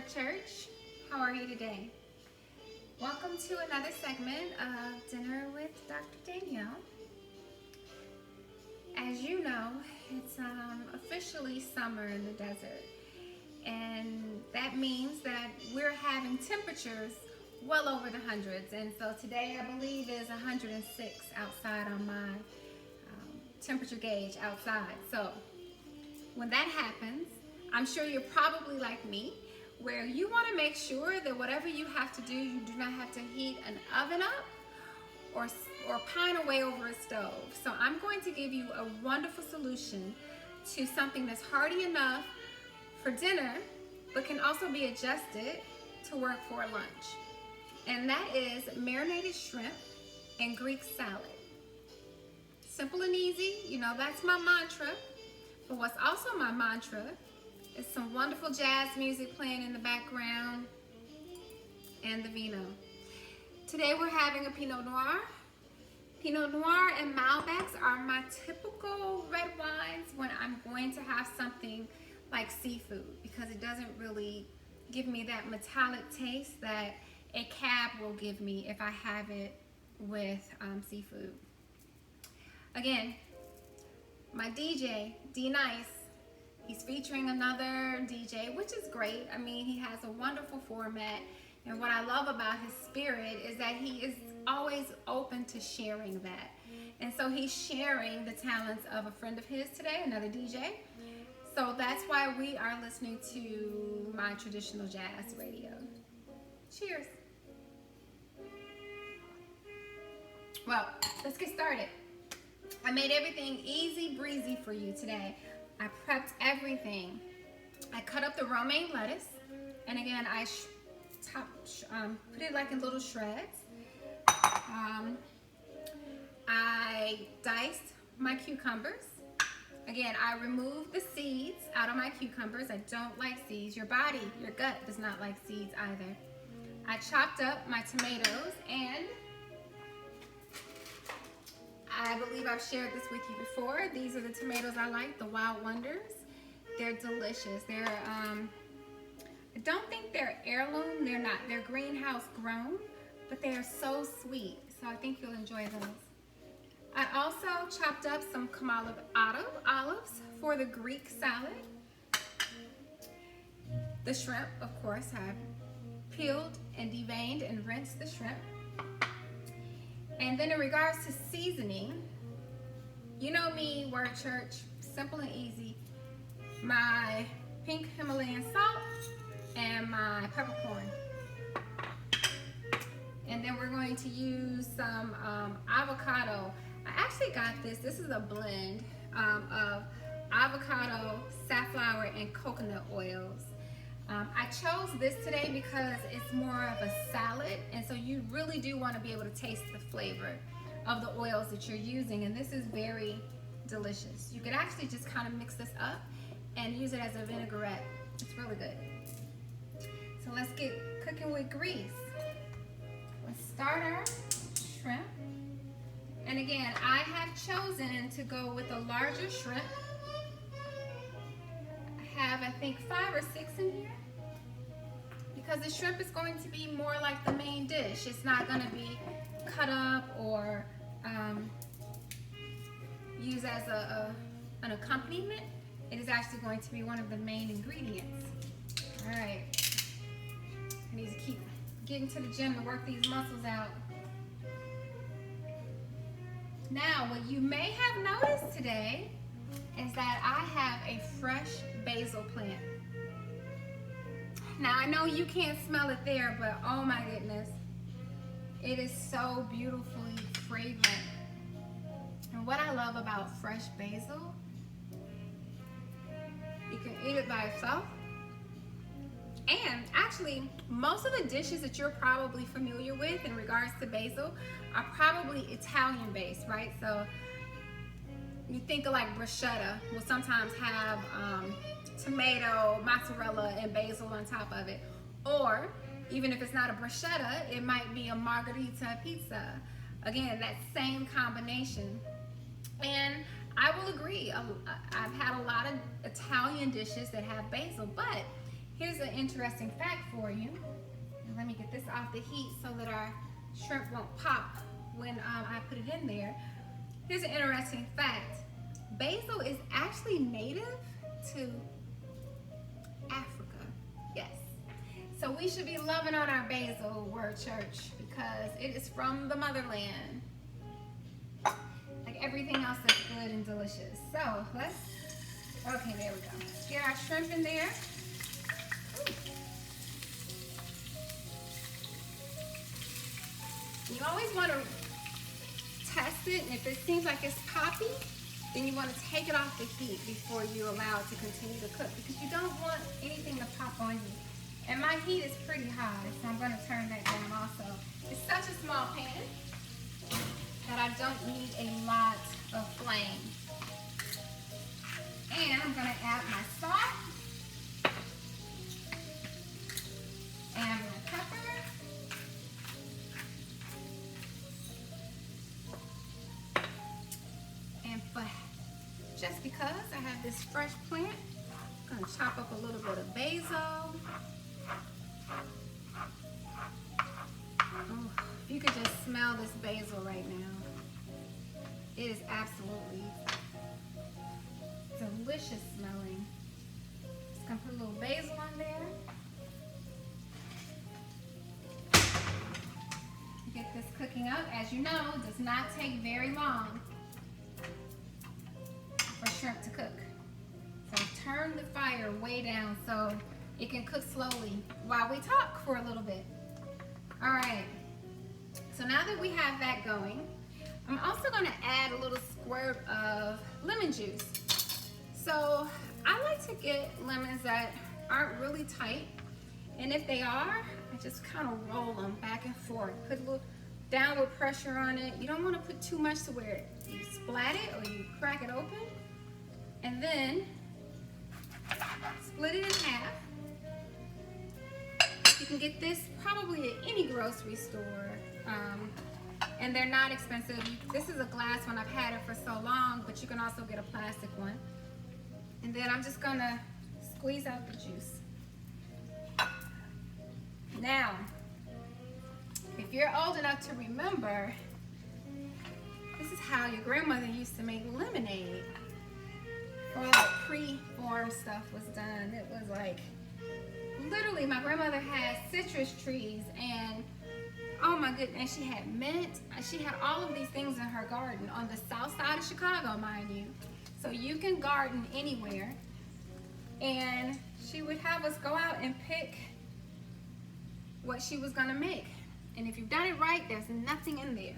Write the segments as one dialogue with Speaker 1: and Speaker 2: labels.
Speaker 1: Word Church. How are you today? Welcome to another segment of Dinner with Dr. Danielle. As you know, it's officially summer in the desert, and that means that we're having temperatures well over the hundreds. And so today I believe is 106 outside on my temperature gauge outside. So when that happens, I'm sure you're probably like me, where you want to make sure that whatever you have to do, you do not have to heat an oven up or pine away over a stove. So I'm going to give you a wonderful solution to something that's hearty enough for dinner, but can also be adjusted to work for lunch. And that is marinated shrimp and Greek salad. Simple and easy, you know, that's my mantra. But what's also my mantra is some wonderful jazz music playing in the background and the vino. Today we're having a Pinot Noir. Pinot Noir and Malbecs are my typical red wines when I'm going to have something like seafood, because it doesn't really give me that metallic taste that a cab will give me if I have it with seafood. Again, my DJ, D-Nice, he's featuring another DJ, which is great. I mean, he has a wonderful format. And what I love about his spirit is that he is always open to sharing that. And so he's sharing the talents of a friend of his today, another DJ. So that's why we are listening to my traditional jazz radio. Cheers. Well, let's get started. I made everything easy breezy for you today. I prepped everything. I cut up the romaine lettuce, and again, I put it like in little shreds. I diced my cucumbers. Again, I removed the seeds out of my cucumbers. I don't like seeds. Your body, your gut does not like seeds either. I chopped up my tomatoes, and I believe I've shared this with you before. These are the tomatoes I like, the Wild Wonders. They're delicious. They're, I don't think they're heirloom. They're not. They're greenhouse grown, but they are so sweet. So I think you'll enjoy those. I also chopped up some Kamala olives for the Greek salad. The shrimp, of course, I've peeled and deveined and rinsed the shrimp. And then in regards to seasoning, you know me, Word Church, simple and easy. My pink Himalayan salt and my peppercorn. And then we're going to use some avocado. I actually got this. This is a blend of avocado, safflower, and coconut oils. I chose this today because it's more of a salad, and so you really do want to be able to taste the flavor of the oils that you're using, and this is very delicious. You could actually just kind of mix this up and use it as a vinaigrette. It's really good. So let's get cooking with grease. Let's start our shrimp. And again, I have chosen to go with a larger shrimp. I have, I think, 5 or 6 in here, because the shrimp is going to be more like the main dish. It's not going to be cut up or used as an accompaniment. It is actually going to be one of the main ingredients. All right, I need to keep getting to the gym to work these muscles out. Now, what you may have noticed today is that I have a fresh basil plant. Now, I know you can't smell it there, but oh my goodness, it is so beautifully fragrant. And what I love about fresh basil, you can eat it by itself. And actually, most of the dishes that you're probably familiar with in regards to basil are probably Italian based, right? So you think of like bruschetta will sometimes have tomato, mozzarella, and basil on top of it. Or even if it's not a bruschetta, it might be a margherita pizza. Again, that same combination. And I will agree, I've had a lot of Italian dishes that have basil, but Here's an interesting fact for you. And let me get this off the heat so that our shrimp won't pop when I put it in there. Here's an interesting fact. Basil is actually native to Africa. Yes. So we should be loving on our basil, Word Church, because it is from the motherland. Like everything else that's good and delicious. So okay, there we go. Let's get our shrimp in there. Ooh. You always want to test it, and if it seems like it's poppy, then you want to take it off the heat before you allow it to continue to cook, because you don't want anything to pop on you. And my heat is pretty high, so I'm going to turn that down also. It's such a small pan that I don't need a lot of flame. And I'm going to add my salt and my pepper. And just because I have this fresh plant, I'm going to chop up a little bit of basil. Oh, if you could just smell this basil right now. It is absolutely delicious smelling. Just gonna put a little basil on there. Get this cooking up. As you know, it does not take very long for shrimp to cook. So turn the fire way down so it can cook slowly while we talk for a little bit. All right, so now that we have that going, I'm also gonna add a little squirt of lemon juice. So I like to get lemons that aren't really tight, and if they are, I just kind of roll them back and forth. Put a little downward pressure on it. You don't want to put too much to where you splat it or you crack it open. And then split it in half. You can get this probably at any grocery store, and they're not expensive. This is a glass one. I've had it for so long, but you can also get a plastic one. And then I'm just gonna squeeze out the juice. Now, if you're old enough to remember, this is how your grandmother used to make lemonade. All the pre-form stuff was done. It was like, literally, my grandmother had citrus trees, and oh my goodness, she had mint. She had all of these things in her garden on the south side of Chicago, mind you. So you can garden anywhere. And she would have us go out and pick what she was gonna make. And if you've done it right, there's nothing in there.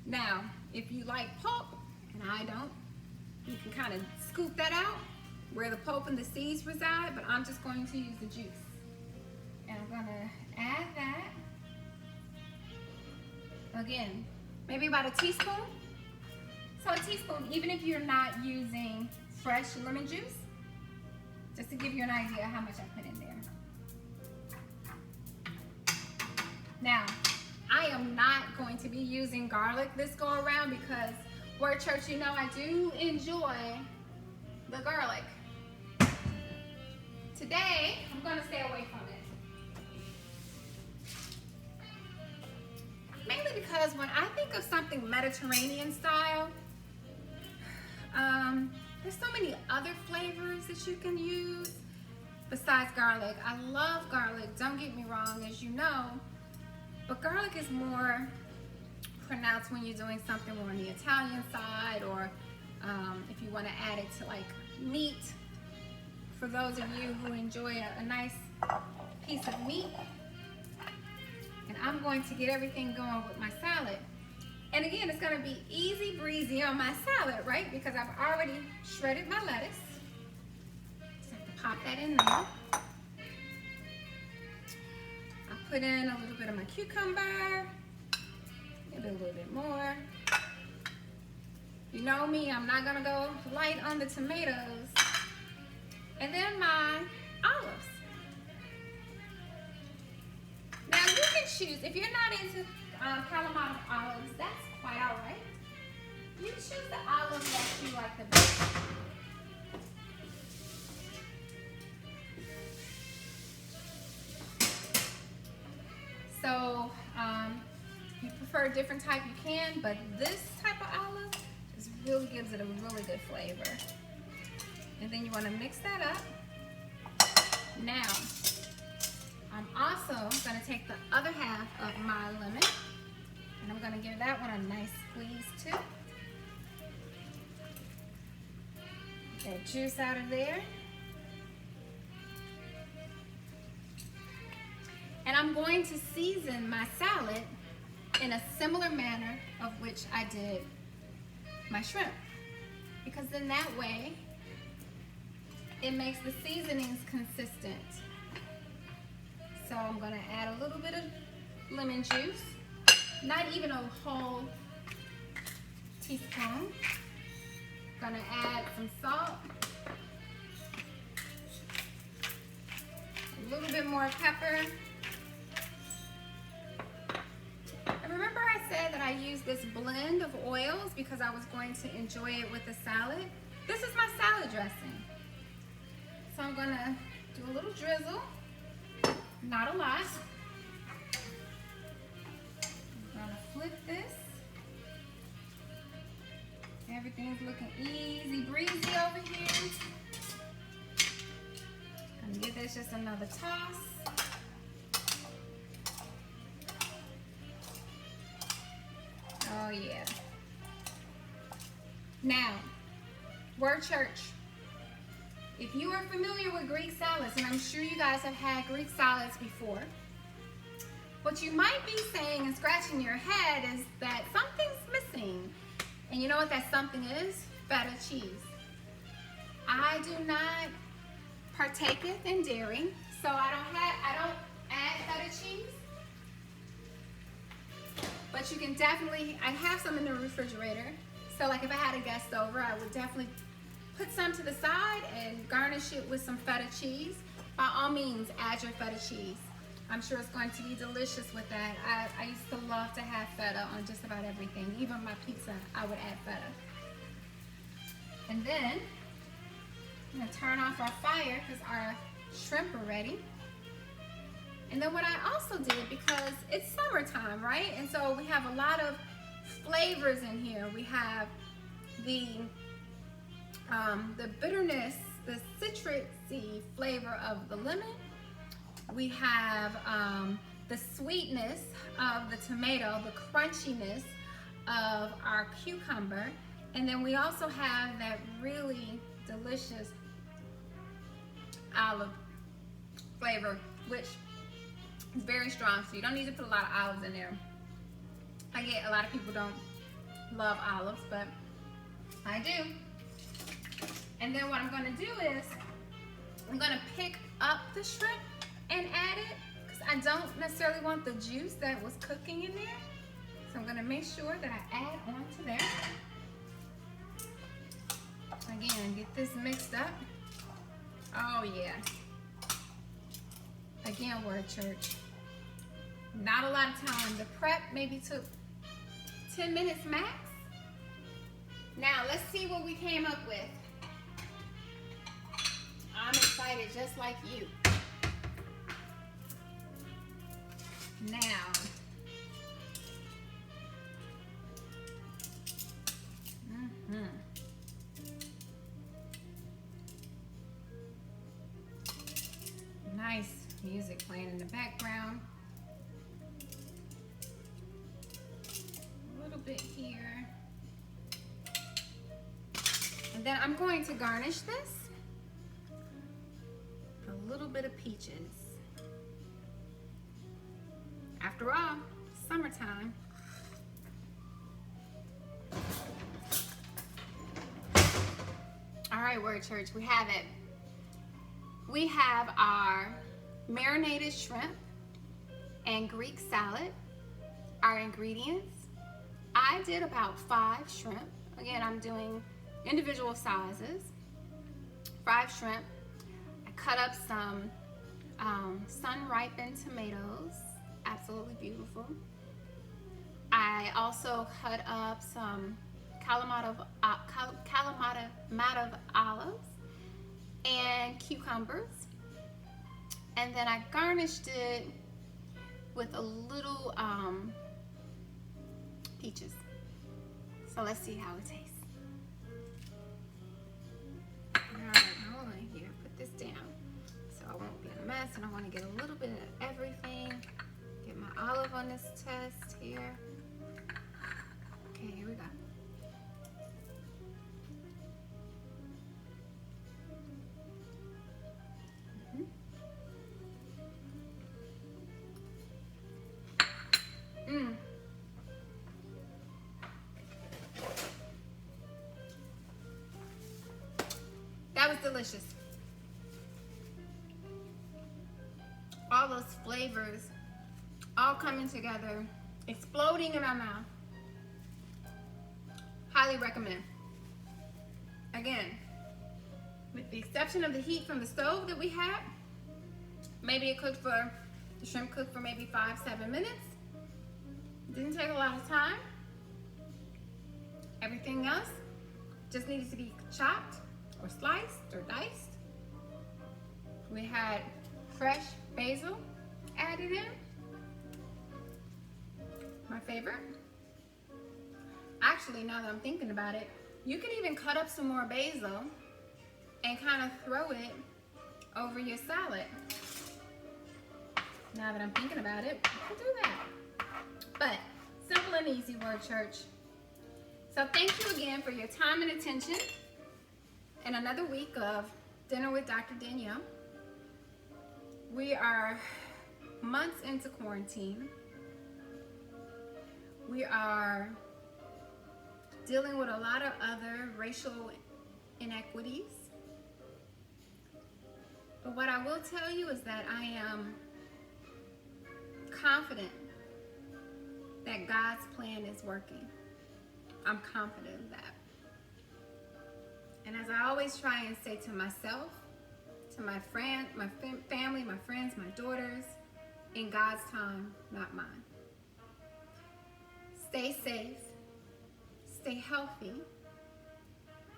Speaker 1: Now, if you like pulp, and I don't, you can kind of scoop that out where the pulp and the seeds reside, but I'm just going to use the juice. And I'm gonna add that. Again, maybe about a teaspoon. So a teaspoon, even if you're not using fresh lemon juice, just to give you an idea how much I put in there. Now, I am not going to be using garlic this go around because, Word Church, you know I do enjoy the garlic. Today, I'm going to stay away from it. Mainly because when I think of something Mediterranean style, there's so many other flavors that you can use besides garlic. I love garlic, don't get me wrong, as you know, but garlic is more pronounced when you're doing something more on the Italian side, or if you want to add it to like meat. For those of you who enjoy a nice piece of meat. And I'm going to get everything going with my salad. And again, it's gonna be easy breezy on my salad, right? Because I've already shredded my lettuce. Just have to pop that in there. I put in a little bit of my cucumber, maybe a little bit more. You know me, I'm not gonna go light on the tomatoes. And then my olives. Now you can choose, if you're not into Kalamata olives, that's quite all right. You choose the olives that you like the best. different type you can, but this type of olive just really gives it a really good flavor. And then you want to mix that up. Now, I'm also going to take the other half of my lemon and I'm going to give that one a nice squeeze too. Get that juice out of there. And I'm going to season my salad in a similar manner of which I did my shrimp. Because then that way, it makes the seasonings consistent. So I'm gonna add a little bit of lemon juice, not even a whole teaspoon. Gonna add some salt, a little bit more pepper. And remember I said that I used this blend of oils because I was going to enjoy it with the salad? This is my salad dressing. So I'm gonna do a little drizzle, not a lot. I'm gonna flip this. Everything's looking easy breezy over here. Gonna give this just another toss. Oh yeah. Now, Word Church, if you are familiar with Greek salads, and I'm sure you guys have had Greek salads before, what you might be saying and scratching your head is that something's missing. And you know what that something is? Feta cheese. I do not partaketh in dairy, so I don't add feta cheese. But you can definitely, I have some in the refrigerator. So like if I had a guest over, I would definitely put some to the side and garnish it with some feta cheese. By all means, add your feta cheese. I'm sure it's going to be delicious with that. I used to love to have feta on just about everything. Even my pizza, I would add feta. And then, I'm gonna turn off our fire because our shrimp are ready. And then what I also did, because it's summertime, right? And so we have a lot of flavors in here. We have the bitterness, the citrusy flavor of the lemon. We have the sweetness of the tomato, the crunchiness of our cucumber, and then we also have that really delicious olive flavor, which is very strong, so you don't need to put a lot of olives in there. I get a lot of people don't love olives, but I do. And then what I'm gonna do is I'm gonna pick up the shrimp and add it, because I don't necessarily want the juice that was cooking in there. So I'm gonna make sure that I add onto there. Again, get this mixed up. Oh yeah. Again, Word Church. Not a lot of time. The prep maybe took 10 minutes max. Now let's see what we came up with. I'm excited just like you. Now, nice music playing in the background. A little bit here. And then I'm going to garnish this with a little bit of peaches. After all, summertime. All right, Word Church, we have it. We have our marinated shrimp and Greek salad. Our ingredients, I did about 5 shrimp. Again, I'm doing individual sizes. 5 shrimp. I cut up some sun-ripened tomatoes. Absolutely beautiful. I also cut up some Kalamata olives and cucumbers, and then I garnished it with a little peaches. So let's see how it tastes. Alright, hold on here. Put this down so I won't be a mess, and I want to get a little bit of everything. Get my olive on this test here. Okay, here we go. That was delicious. All those flavors all coming together, exploding in my mouth. Highly recommend. Again, with the exception of the heat from the stove that we had, maybe the shrimp cooked for maybe 5-7 minutes. Didn't take a lot of time. Everything else just needed to be chopped or sliced or diced. We had fresh basil added in. My favorite. Actually, now that I'm thinking about it, you can even cut up some more basil and kind of throw it over your salad. Now that I'm thinking about it, you can do that. But simple and easy, Word Church. So thank you again for your time and attention in another week of Dinner with Dr. Danielle. We are months into quarantine. We are dealing with a lot of other racial inequities. But what I will tell you is that I am confident that God's plan is working. I'm confident of that. And as I always try and say to myself, to my friend, my family, my friends, my daughters, in God's time, not mine. Stay safe, stay healthy,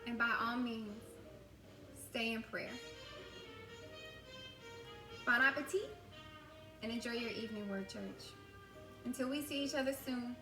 Speaker 1: and by all means, stay in prayer. Bon appetit, and enjoy your evening, Word Church. Until we see each other soon.